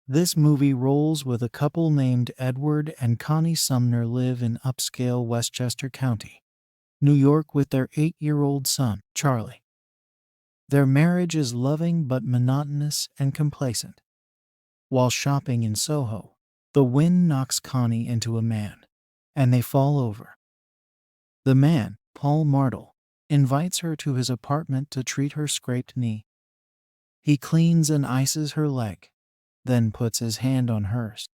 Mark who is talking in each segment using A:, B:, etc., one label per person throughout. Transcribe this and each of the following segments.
A: This movie rolls with a couple named Edward and Connie Sumner live in upscale Westchester County, New York with their 8-year-old son, Charlie. Their marriage is loving but monotonous and complacent. While shopping in Soho, the wind knocks Connie into a man, and they fall over. The man, Paul Martle, invites her to his apartment to treat her scraped knee. He cleans and ices her leg, then puts his hand on hers.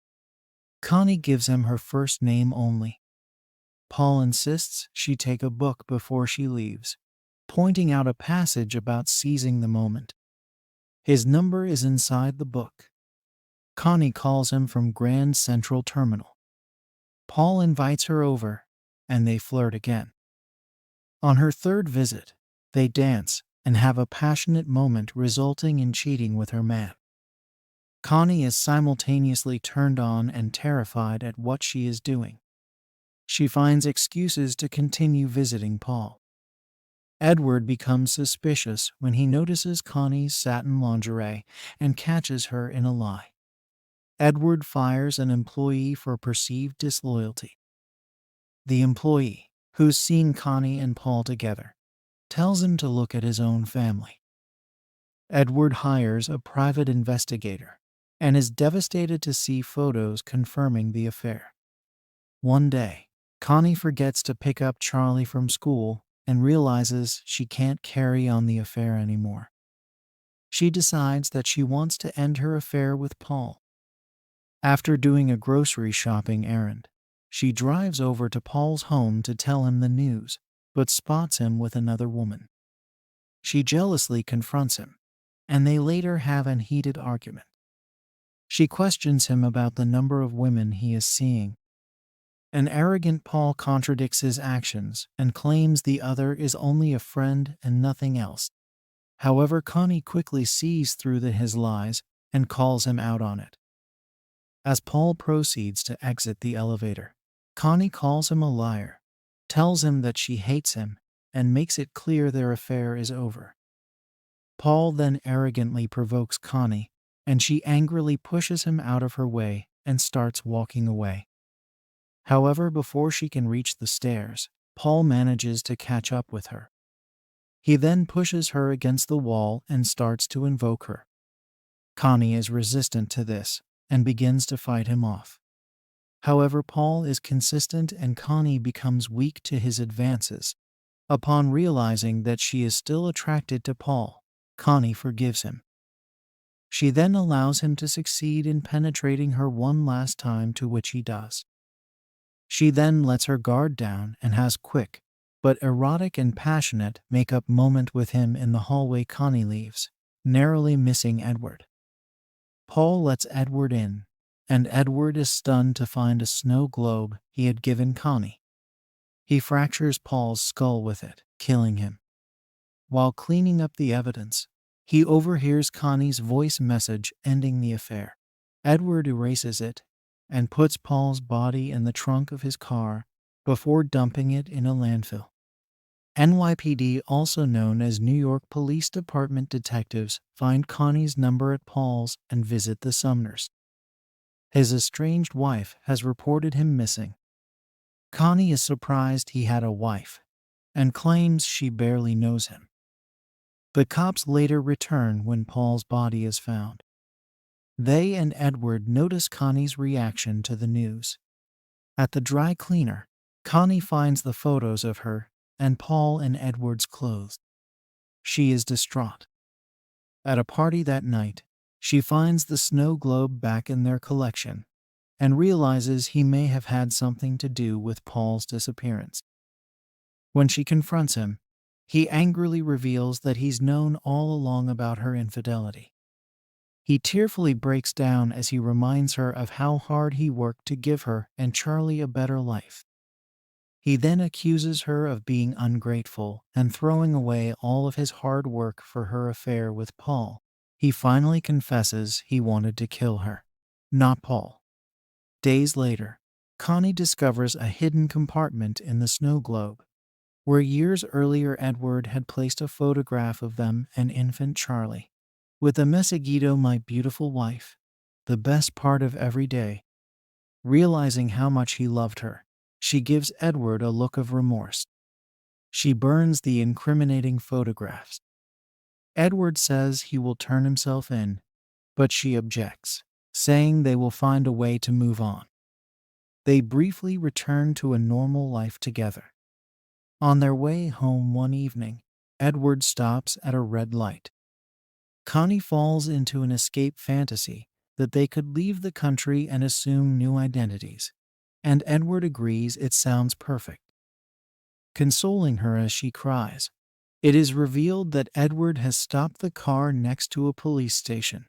A: Connie gives him her first name only. Paul insists she take a book before she leaves, pointing out a passage about seizing the moment. His number is inside the book. Connie calls him from Grand Central Terminal. Paul invites her over, and they flirt again. On her third visit, they dance and have a passionate moment resulting in cheating with her man. Connie is simultaneously turned on and terrified at what she is doing. She finds excuses to continue visiting Paul. Edward becomes suspicious when he notices Connie's satin lingerie and catches her in a lie. Edward fires an employee for perceived disloyalty. The employee, who's seen Connie and Paul together, tells him to look at his own family. Edward hires a private investigator and is devastated to see photos confirming the affair. One day, Connie forgets to pick up Charlie from school and realizes she can't carry on the affair anymore. She decides that she wants to end her affair with Paul. After doing a grocery shopping errand, she drives over to Paul's home to tell him the news, but spots him with another woman. She jealously confronts him, and they later have an heated argument. She questions him about the number of women he is seeing. An arrogant Paul contradicts his actions and claims the other is only a friend and nothing else. However, Connie quickly sees through his lies and calls him out on it. As Paul proceeds to exit the elevator, Connie calls him a liar, tells him that she hates him, and makes it clear their affair is over. Paul then arrogantly provokes Connie, and she angrily pushes him out of her way and starts walking away. However, before she can reach the stairs, Paul manages to catch up with her. He then pushes her against the wall and starts to invoke her. Connie is resistant to this and begins to fight him off. However, Paul is consistent and Connie becomes weak to his advances. Upon realizing that she is still attracted to Paul, Connie forgives him. She then allows him to succeed in penetrating her one last time, to which he does. She then lets her guard down and has quick, but erotic and passionate make-up moment with him in the hallway. Connie leaves, narrowly missing Edward. Paul lets Edward in, and Edward is stunned to find a snow globe he had given Connie. He fractures Paul's skull with it, killing him. While cleaning up the evidence, he overhears Connie's voice message ending the affair. Edward erases it and puts Paul's body in the trunk of his car before dumping it in a landfill. NYPD, also known as New York Police Department detectives, find Connie's number at Paul's and visit the Sumners. His estranged wife has reported him missing. Connie is surprised he had a wife and claims she barely knows him. The cops later return when Paul's body is found. They and Edward notice Connie's reaction to the news. At the dry cleaner, Connie finds the photos of her and Paul in Edward's clothes. She is distraught. At a party that night, she finds the snow globe back in their collection and realizes he may have had something to do with Paul's disappearance. When she confronts him, he angrily reveals that he's known all along about her infidelity. He tearfully breaks down as he reminds her of how hard he worked to give her and Charlie a better life. He then accuses her of being ungrateful and throwing away all of his hard work for her affair with Paul. He finally confesses he wanted to kill her, not Paul. Days later, Connie discovers a hidden compartment in the snow globe. where years earlier Edward had placed a photograph of them and infant Charlie. With a messaguito, my beautiful wife, the best part of every day. Realizing how much he loved her, she gives Edward a look of remorse. She burns the incriminating photographs. Edward says he will turn himself in, but she objects, saying they will find a way to move on. They briefly return to a normal life together. On their way home one evening, Edward stops at a red light. Connie falls into an escape fantasy that they could leave the country and assume new identities, and Edward agrees it sounds perfect. Consoling her as she cries, it is revealed that Edward has stopped the car next to a police station,